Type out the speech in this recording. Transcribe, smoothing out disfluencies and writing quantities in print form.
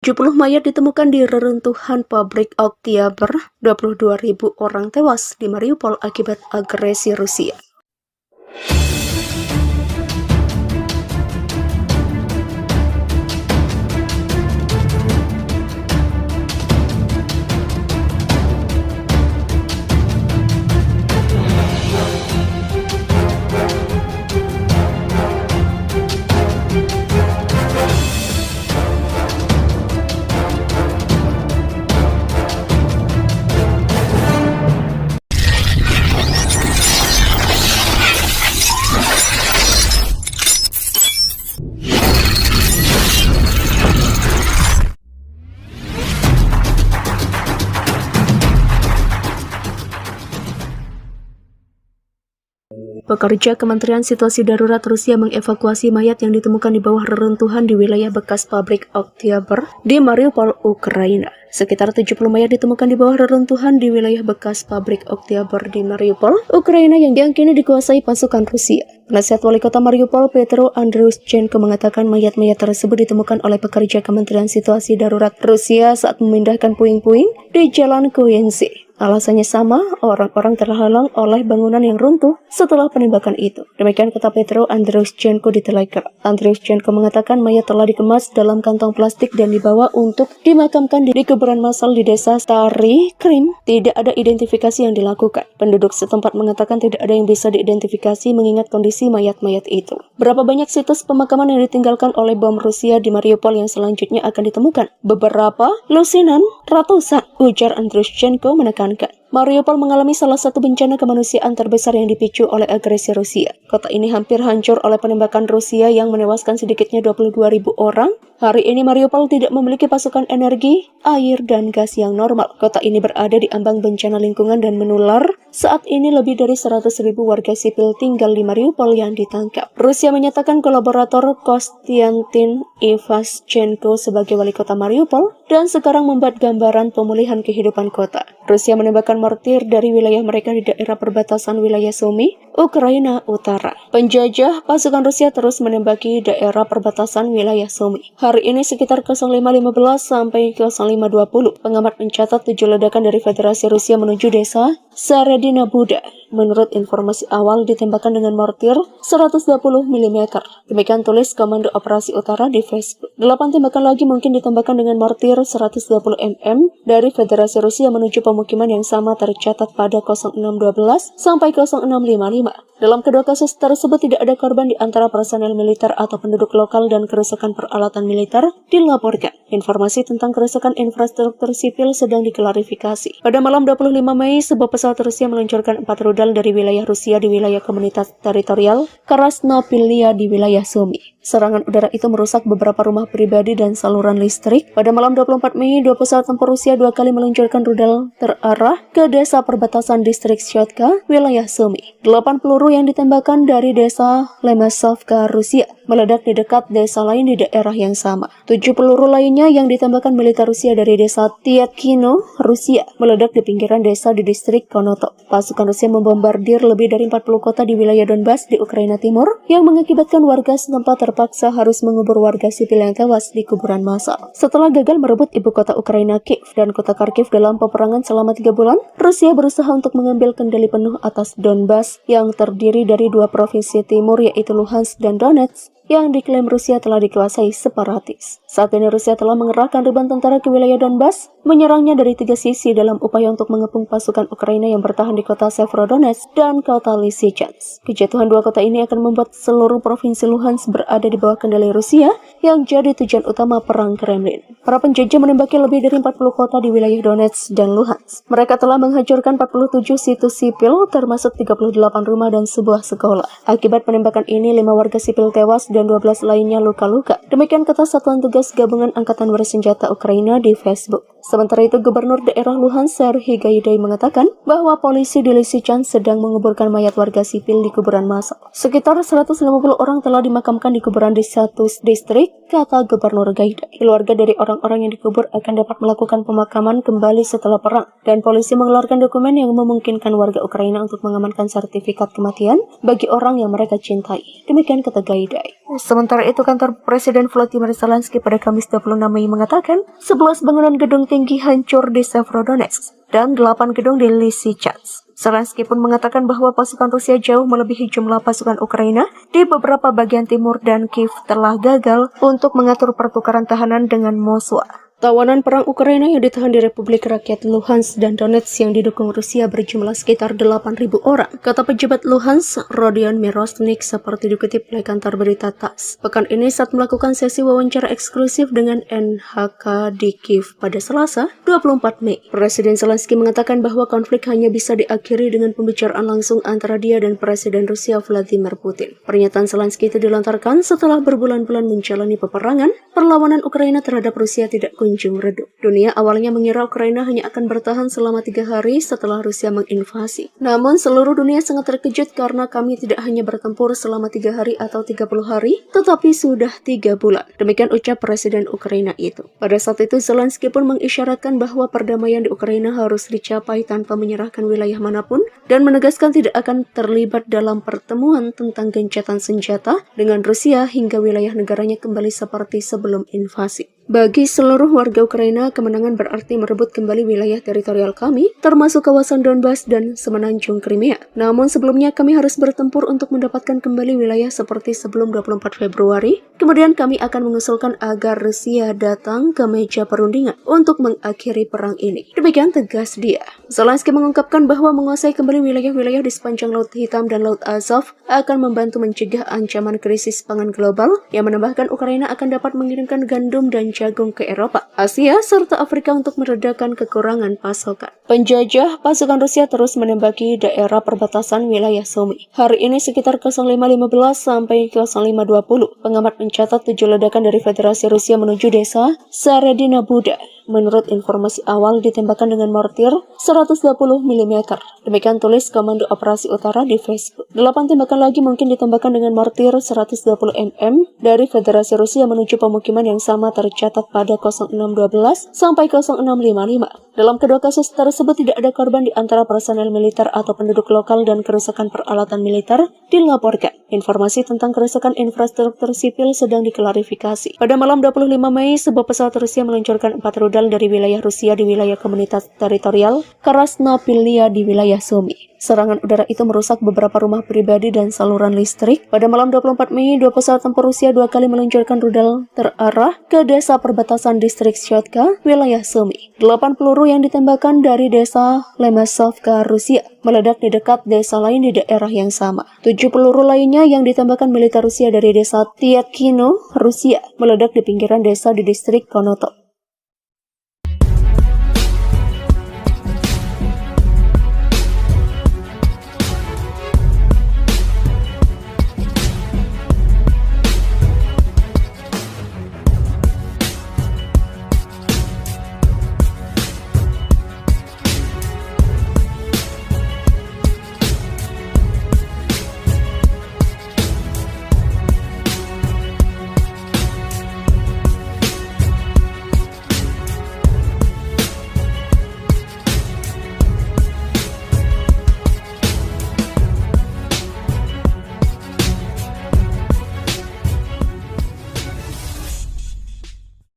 70 mayat ditemukan di reruntuhan pabrik Oktyabr, 22.000 orang tewas di Mariupol akibat agresi Rusia. Pekerja Kementerian Situasi Darurat Rusia mengevakuasi mayat yang ditemukan di bawah reruntuhan di wilayah bekas pabrik Oktyabr di Mariupol, Ukraina. Sekitar 70 mayat ditemukan di bawah reruntuhan di wilayah bekas pabrik Oktyabr di Mariupol, Ukraina yang kini dikuasai pasukan Rusia. Penasihat Wali Kota Mariupol, Petro Andriushchenko mengatakan mayat-mayat tersebut ditemukan oleh pekerja Kementerian Situasi Darurat Rusia saat memindahkan puing-puing di Jalan Kuyensi. Alasannya sama, orang-orang terhalang oleh bangunan yang runtuh setelah penembakan itu. Demikian kata Petro Andriushchenko di Telegram. Andriushchenko mengatakan mayat telah dikemas dalam kantong plastik dan dibawa untuk dimakamkan di kuburan massal di desa Stary Krim. Tidak ada identifikasi yang dilakukan. Penduduk setempat mengatakan tidak ada yang bisa diidentifikasi mengingat kondisi mayat-mayat itu. Berapa banyak situs pemakaman yang ditinggalkan oleh bom Rusia di Mariupol yang selanjutnya akan ditemukan? Beberapa, lusinan, ratusan, ujar Andriushchenko menekan. Mariupol mengalami salah satu bencana kemanusiaan terbesar yang dipicu oleh agresi Rusia. Kota ini hampir hancur oleh penembakan Rusia yang menewaskan sedikitnya 22.000 orang. Hari ini Mariupol tidak memiliki pasokan energi, air, dan gas yang normal. Kota ini berada di ambang bencana lingkungan dan menular. Saat ini lebih dari 100.000 warga sipil tinggal di Mariupol yang ditangkap. Rusia menyatakan kolaborator Konstantin Ivashchenko sebagai wali kota Mariupol dan sekarang membuat gambaran pemulihan kehidupan kota. Rusia menembakkan mortir dari wilayah mereka di daerah perbatasan wilayah Sumy, Ukraina Utara. Penjajah pasukan Rusia terus menembaki daerah perbatasan wilayah Sumy. Hari ini sekitar 05.15 sampai 05.20, pengamat mencatat 7 ledakan dari Federasi Rusia menuju desa Seredina Buda. Menurut informasi awal ditembakkan dengan mortir 120 mm. Demikian tulis Komando Operasi Utara di Facebook. 8 tembakan lagi mungkin ditembakkan dengan mortir 120 mm dari Federasi Rusia menuju pemukiman yang sama tercatat pada 06.12 sampai 06.55. Dalam kedua kasus tersebut tidak ada korban di antara personel militer atau penduduk lokal dan kerusakan peralatan militer dilaporkan. Informasi tentang kerusakan infrastruktur sipil sedang diklarifikasi. Pada malam 25 Mei, sebuah pesawat Rusia meluncurkan 4 rudal dari wilayah Rusia di wilayah komunitas teritorial Krasnopilia di wilayah Sumy. Serangan udara itu merusak beberapa rumah pribadi dan saluran listrik. Pada malam 24 Mei, 2 pesawat tempur Rusia 2 kali meluncurkan rudal terarah ke desa perbatasan distrik Shotka, wilayah Sumy. 8 peluru yang ditembakkan dari desa Lemesovka, Rusia, meledak di dekat desa lain di daerah yang sama. 7 peluru lainnya yang ditembakkan militer Rusia dari desa Tyatkino, Rusia, meledak di pinggiran desa di distrik Konoto. Pasukan Rusia membombardir lebih dari 40 kota di wilayah Donbas di Ukraina Timur, yang mengakibatkan warga setempat terpaksa harus mengubur warga sipil yang tewas di kuburan massal. Setelah gagal merebut ibu kota Ukraina Kiev dan kota Kharkiv dalam peperangan selama 3 bulan, Rusia berusaha untuk mengambil kendali penuh atas Donbas yang terdiri dari 2 provinsi timur yaitu Luhansk dan Donetsk yang diklaim Rusia telah dikuasai separatis. Saat ini Rusia telah mengerahkan ribuan tentara ke wilayah Donbas, menyerangnya dari 3 sisi dalam upaya untuk mengepung pasukan Ukraina yang bertahan di kota Severodonetsk dan kota Lysychansk. Kejatuhan 2 kota ini akan membuat seluruh provinsi Luhansk berada di bawah kendali Rusia yang jadi tujuan utama perang Kremlin. Para penjajah menembaki lebih dari 40 kota di wilayah Donetsk dan Luhansk. Mereka telah menghancurkan 47 situs sipil termasuk 38 rumah dan sebuah sekolah. Akibat penembakan ini 5 warga sipil tewas dan 12 lainnya luka-luka. Demikian kata Satuan Tugas Gabungan Angkatan Bersenjata Ukraina di Facebook. Sementara itu, Gubernur daerah Luhansk Serhiy Gaidai mengatakan bahwa polisi di Lysychansk sedang menguburkan mayat warga sipil di kuburan massal. Sekitar 150 orang telah dimakamkan di kuburan di satu distrik, kata Gubernur Gaidai. Keluarga dari orang orang-orang yang dikubur akan dapat melakukan pemakaman kembali setelah perang, dan polisi mengeluarkan dokumen yang memungkinkan warga Ukraina untuk mengamankan sertifikat kematian bagi orang yang mereka cintai. Demikian kata Gaidai. Sementara itu, kantor Presiden Volodymyr Zelensky pada Kamis 26 Mei mengatakan 11 bangunan gedung tinggi hancur di Severodonetsk dan 8 gedung di Lysychansk. Zelensky pun mengatakan bahwa pasukan Rusia jauh melebihi jumlah pasukan Ukraina di beberapa bagian timur dan Kiev telah gagal untuk mengatur pertukaran tahanan dengan Moskwa. Tawanan perang Ukraina yang ditahan di Republik Rakyat Luhansk dan Donetsk yang didukung Rusia berjumlah sekitar 8.000 orang, kata pejabat Luhansk, Rodion Mirosnik, seperti dikutip oleh kantor berita TASS. Pekan ini saat melakukan sesi wawancara eksklusif dengan NHK di Kiev pada Selasa, 24 Mei. Presiden Zelensky mengatakan bahwa konflik hanya bisa diakhiri dengan pembicaraan langsung antara dia dan Presiden Rusia Vladimir Putin. Pernyataan Zelensky itu dilontarkan setelah berbulan-bulan menjalani peperangan, perlawanan Ukraina terhadap Rusia tidak kunjung redup. Dunia awalnya mengira Ukraina hanya akan bertahan selama 3 hari setelah Rusia menginvasi. Namun seluruh dunia sangat terkejut karena kami tidak hanya bertempur selama 3 hari atau 30 hari, tetapi sudah 3 bulan. Demikian ucap Presiden Ukraina itu. Pada saat itu Zelensky pun mengisyaratkan bahwa perdamaian di Ukraina harus dicapai tanpa menyerahkan wilayah manapun dan menegaskan tidak akan terlibat dalam pertemuan tentang gencatan senjata dengan Rusia hingga wilayah negaranya kembali seperti sebelum invasi. Bagi seluruh warga Ukraina, kemenangan berarti merebut kembali wilayah teritorial kami, termasuk kawasan Donbas dan semenanjung Crimea. Namun sebelumnya kami harus bertempur untuk mendapatkan kembali wilayah seperti sebelum 24 Februari. Kemudian kami akan mengusulkan agar Rusia datang ke meja perundingan untuk mengakhiri perang ini. Demikian tegas dia. Zelensky mengungkapkan bahwa menguasai kembali wilayah-wilayah di sepanjang Laut Hitam dan Laut Azov akan membantu mencegah ancaman krisis pangan global yang menambahkan Ukraina akan dapat mengirimkan gandum dan jagung ke Eropa, Asia, serta Afrika untuk meredakan kekurangan pasokan. Penjajah pasukan Rusia terus menembaki daerah perbatasan wilayah Sumy. Hari ini sekitar 05.15 sampai 05.20, pengamat mencatat 7 ledakan dari Federasi Rusia menuju desa Seredina Buda. Menurut informasi awal ditembakkan dengan mortir 120 mm. Demikian tulis Komando Operasi Utara di Facebook. 8 tembakan lagi mungkin ditembakkan dengan mortir 120 mm dari Federasi Rusia menuju pemukiman yang sama tercatat pada 06.12 sampai 06.55. Dalam kedua kasus tersebut tidak ada korban di antara personel militer atau penduduk lokal dan kerusakan peralatan militer dilaporkan. Informasi tentang kerusakan infrastruktur sipil sedang diklarifikasi. Pada malam 25 Mei, sebuah pesawat Rusia meluncurkan 4 rudal dari wilayah Rusia di wilayah komunitas teritorial Krasnopilia di wilayah Sumy. Serangan udara itu merusak beberapa rumah pribadi dan saluran listrik. Pada malam 24 Mei, 2 pesawat tempur Rusia 2 kali meluncurkan rudal terarah ke desa perbatasan distrik Shotka, wilayah Sumy. 8 peluru yang ditembakkan dari desa Lemesovka, Rusia, meledak di dekat desa lain di daerah yang sama. 7 peluru lainnya yang ditembakkan militer Rusia dari desa Tyatkino, Rusia, meledak di pinggiran desa di distrik Konotop.